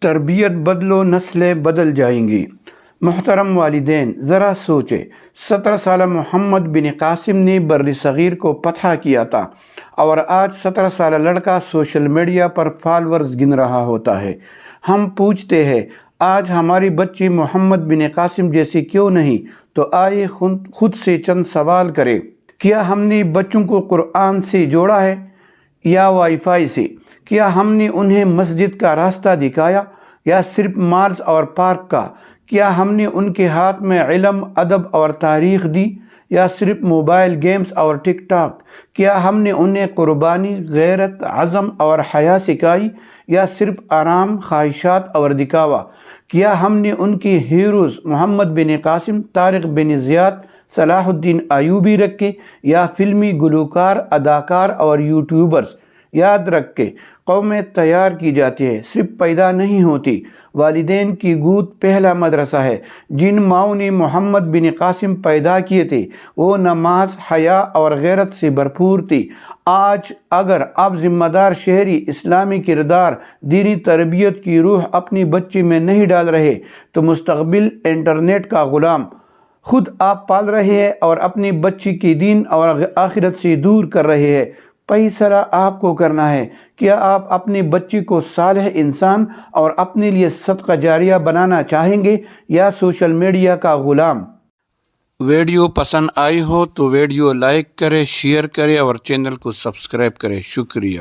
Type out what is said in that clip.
تربیت بدلو نسلیں بدل جائیں گی۔ محترم والدین، ذرا سوچے، 17 سالہ محمد بن قاسم نے بر صغیر کو فتح کیا تھا اور آج 17 سالہ لڑکا سوشل میڈیا پر فالورز گن رہا ہوتا ہے۔ ہم پوچھتے ہیں آج ہماری بچی محمد بن قاسم جیسی کیوں نہیں؟ تو آئیے خود سے چند سوال کریں۔ کیا ہم نے بچوں کو قرآن سے جوڑا ہے یا وائی فائی سے؟ کیا ہم نے انہیں مسجد کا راستہ دکھایا یا صرف مالز اور پارک کا؟ کیا ہم نے ان کے ہاتھ میں علم، ادب اور تاریخ دی یا صرف موبائل گیمز اور ٹک ٹاک؟ کیا ہم نے انہیں قربانی، غیرت، عزم اور حیا سکھائی یا صرف آرام، خواہشات اور دکھاوا؟ کیا ہم نے ان کی ہیروز محمد بن قاسم، طارق بن زیاد، صلاح الدین ایوبی رکھے یا فلمی گلوکار، اداکار اور یوٹیوبرز؟ یاد رکھے، قومیں تیار کی جاتی ہے، صرف پیدا نہیں ہوتی۔ والدین کی گود پہلا مدرسہ ہے۔ جن ماؤں نے محمد بن قاسم پیدا کیے تھے وہ نماز، حیا اور غیرت سے بھرپور تھی۔ آج اگر آپ ذمہ دار شہری، اسلامی کردار، دینی تربیت کی روح اپنی بچی میں نہیں ڈال رہے تو مستقبل انٹرنیٹ کا غلام خود آپ پال رہے ہیں اور اپنی بچی کی دین اور آخرت سے دور کر رہے ہیں۔ فیصلہ آپ کو کرنا ہے۔ کیا آپ اپنی بچی کو صالح انسان اور اپنے لیے صدقہ جاریہ بنانا چاہیں گے یا سوشل میڈیا کا غلام؟ ویڈیو پسند آئی ہو تو ویڈیو لائک کریں، شیئر کریں اور چینل کو سبسکرائب کریں۔ شکریہ۔